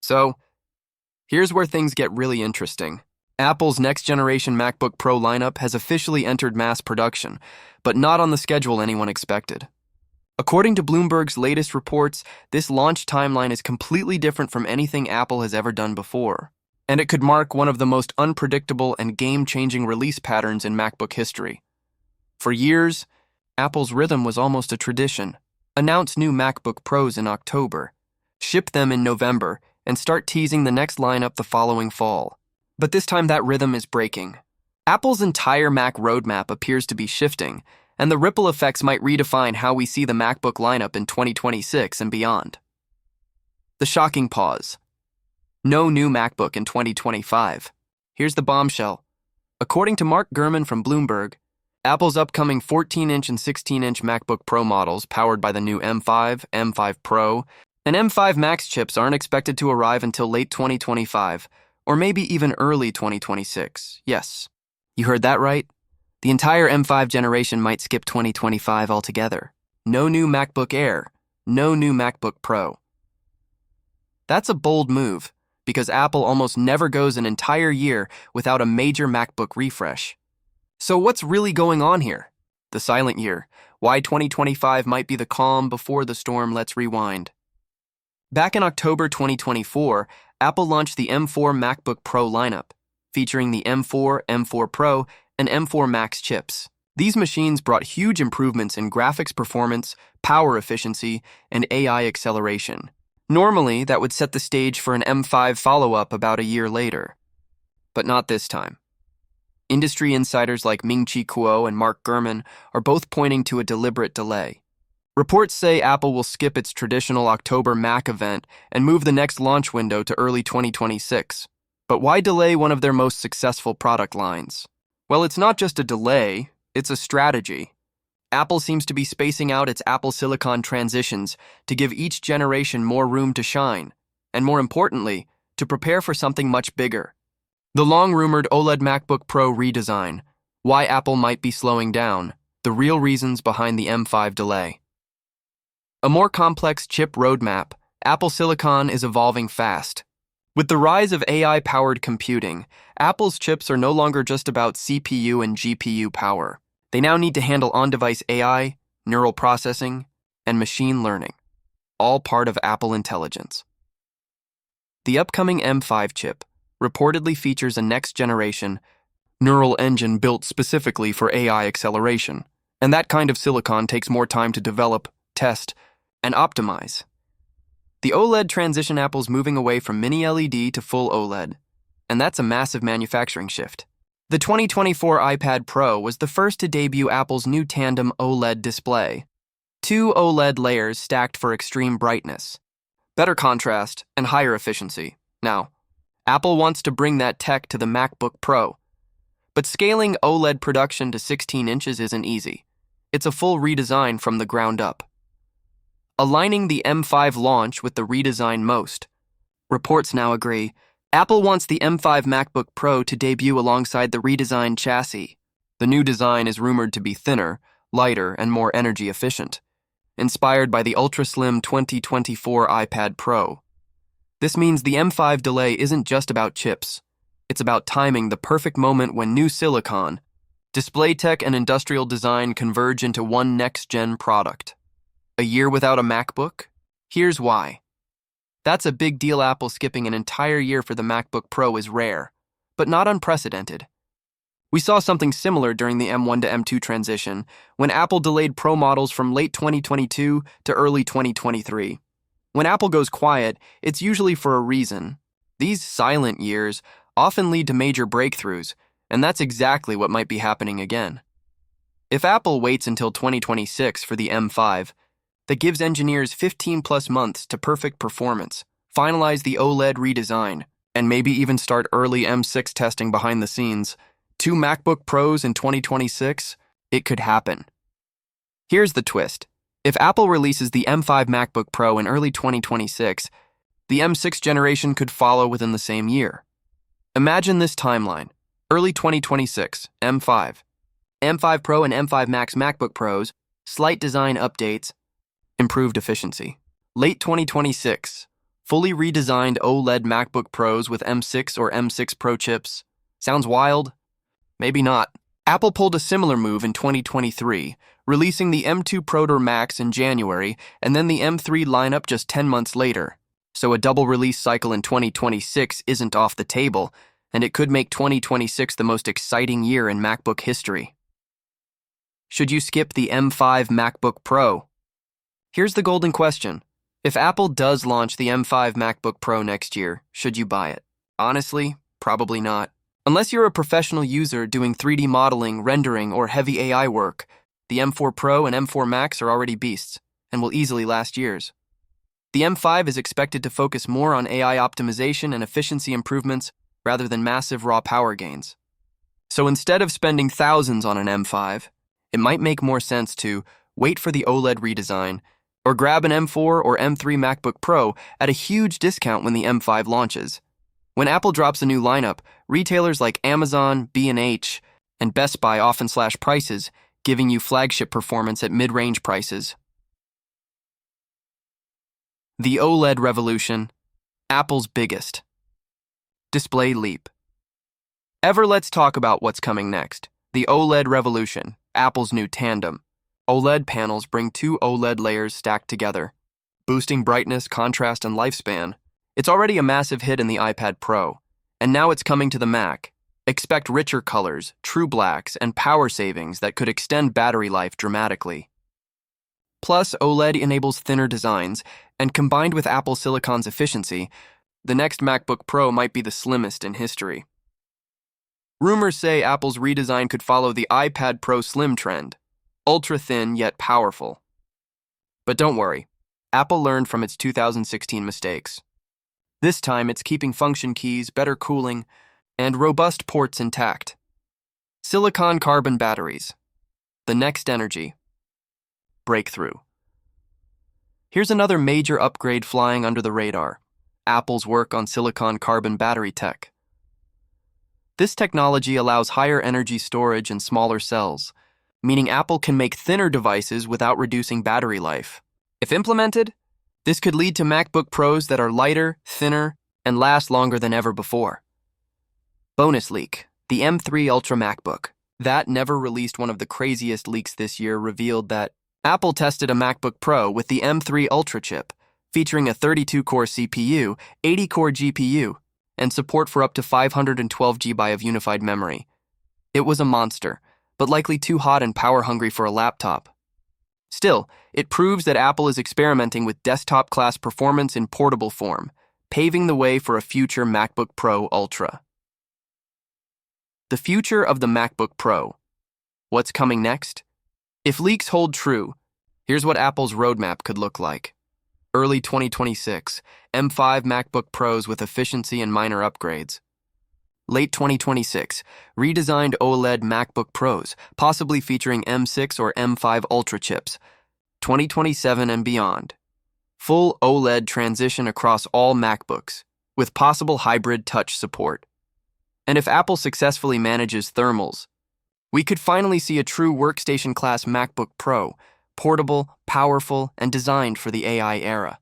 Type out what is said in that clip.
So, here's where things get really interesting. Apple's next-generation MacBook Pro lineup has officially entered mass production, but not on the schedule anyone expected. According to Bloomberg's latest reports, this launch timeline is completely different from anything Apple has ever done before, and it could mark one of the most unpredictable and game-changing release patterns in MacBook history. For years, Apple's rhythm was almost a tradition. Announce new MacBook Pros in October, ship them in November, and start teasing the next lineup the following fall. But this time that rhythm is breaking. Apple's entire Mac roadmap appears to be shifting, and the ripple effects might redefine how we see the MacBook lineup in 2026 and beyond. The shocking pause. No new MacBook in 2025. Here's the bombshell. According to Mark Gurman from Bloomberg, Apple's upcoming 14-inch and 16-inch MacBook Pro models powered by the new M5, M5 Pro, and M5 Max chips aren't expected to arrive until late 2025, or maybe even early 2026. Yes, you heard that right. The entire M5 generation might skip 2025 altogether. No new MacBook Air, no new MacBook Pro. That's a bold move, because Apple almost never goes an entire year without a major MacBook refresh. So what's really going on here? The silent year. Why 2025 might be the calm before the storm. Let's rewind. Back in October 2024, Apple launched the M4 MacBook Pro lineup, featuring the M4, M4 Pro, and M4 Max chips. These machines brought huge improvements in graphics performance, power efficiency, and AI acceleration. Normally, that would set the stage for an M5 follow-up about a year later. But not this time. Industry insiders like Ming-Chi Kuo and Mark Gurman are both pointing to a deliberate delay. Reports say Apple will skip its traditional October Mac event and move the next launch window to early 2026. But why delay one of their most successful product lines? Well, it's not just a delay, it's a strategy. Apple seems to be spacing out its Apple Silicon transitions to give each generation more room to shine, and more importantly, to prepare for something much bigger. The long-rumored OLED MacBook Pro redesign, why Apple might be slowing down, the real reasons behind the M5 delay. A more complex chip roadmap, Apple Silicon is evolving fast. With the rise of AI-powered computing, Apple's chips are no longer just about CPU and GPU power. They now need to handle on-device AI, neural processing, and machine learning, all part of Apple Intelligence. The upcoming M5 chip reportedly features a next-generation neural engine built specifically for AI acceleration, and that kind of silicon takes more time to develop, test, and optimize. The OLED transition. Apple's moving away from mini LED to full OLED, and that's a massive manufacturing shift. The 2024 iPad Pro was the first to debut Apple's new tandem OLED display. 2 OLED layers stacked for extreme brightness, better contrast, and higher efficiency. Now, Apple wants to bring that tech to the MacBook Pro. But scaling OLED production to 16 inches isn't easy. It's a full redesign from the ground up. Aligning the M5 launch with the redesign most. Reports now agree. Apple wants the M5 MacBook Pro to debut alongside the redesigned chassis. The new design is rumored to be thinner, lighter, and more energy efficient, inspired by the ultra-slim 2024 iPad Pro. This means the M5 delay isn't just about chips. It's about timing the perfect moment when new silicon, display tech, and industrial design converge into one next-gen product. A year without a MacBook? Here's why. That's a big deal. Apple skipping an entire year for the MacBook Pro is rare, but not unprecedented. We saw something similar during the M1 to M2 transition, when Apple delayed Pro models from late 2022 to early 2023. When Apple goes quiet, it's usually for a reason. These silent years often lead to major breakthroughs, and that's exactly what might be happening again. If Apple waits until 2026 for the M5, that gives engineers 15+ months to perfect performance, finalize the OLED redesign, and maybe even start early M6 testing behind the scenes. 2 MacBook Pros in 2026? It could happen. Here's the twist. If Apple releases the M5 MacBook Pro in early 2026, the M6 generation could follow within the same year. Imagine this timeline. Early 2026, M5. M5 Pro and M5 Max MacBook Pros, slight design updates, improved efficiency. Late 2026, Fully redesigned OLED MacBook Pros with M6 or M6 Pro chips. Sounds wild? Maybe not. Apple pulled a similar move in 2023, releasing the M2 Pro Max in January and then the M3 lineup just 10 months later. So a double release cycle in 2026 isn't off the table, and it could make 2026 the most exciting year in MacBook history. Should you skip the M5 MacBook Pro? Here's the golden question. If Apple does launch the M5 MacBook Pro next year, should you buy it? Honestly, probably not. Unless you're a professional user doing 3D modeling, rendering, or heavy AI work, the M4 Pro and M4 Max are already beasts and will easily last years. The M5 is expected to focus more on AI optimization and efficiency improvements rather than massive raw power gains. So instead of spending thousands on an M5, it might make more sense to wait for the OLED redesign or grab an M4 or M3 MacBook Pro at a huge discount when the M5 launches. When Apple drops a new lineup, retailers like Amazon, B&H, and Best Buy often slash prices, giving you flagship performance at mid-range prices. The OLED revolution, Apple's biggest. Display leap. Let's talk about what's coming next. The OLED revolution, Apple's new tandem. OLED panels bring two OLED layers stacked together, boosting brightness, contrast, and lifespan. It's already a massive hit in the iPad Pro, and now it's coming to the Mac. Expect richer colors, true blacks, and power savings that could extend battery life dramatically. Plus, OLED enables thinner designs, and combined with Apple Silicon's efficiency, the next MacBook Pro might be the slimmest in history. Rumors say Apple's redesign could follow the iPad Pro Slim trend, ultra-thin yet powerful. But don't worry, Apple learned from its 2016 mistakes. This time it's keeping function keys, better cooling, and robust ports intact. Silicon carbon batteries. The next energy. Breakthrough. Here's another major upgrade flying under the radar. Apple's work on silicon carbon battery tech. This technology allows higher energy storage and smaller cells, meaning Apple can make thinner devices without reducing battery life. If implemented, this could lead to MacBook Pros that are lighter, thinner, and last longer than ever before. Bonus leak, the M3 Ultra MacBook. That never released one of the craziest leaks this year revealed that Apple tested a MacBook Pro with the M3 Ultra chip, featuring a 32-core CPU, 80-core GPU, and support for up to 512 GB of unified memory. It was a monster, but likely too hot and power-hungry for a laptop. Still, it proves that Apple is experimenting with desktop-class performance in portable form, paving the way for a future MacBook Pro Ultra. The future of the MacBook Pro. What's coming next? If leaks hold true, here's what Apple's roadmap could look like. Early 2026, M5 MacBook Pros with efficiency and minor upgrades. Late 2026, redesigned OLED MacBook Pros, possibly featuring M6 or M5 Ultra chips. 2027 and beyond. Full OLED transition across all MacBooks, with possible hybrid touch support. And if Apple successfully manages thermals, we could finally see a true workstation-class MacBook Pro, portable, powerful, and designed for the AI era.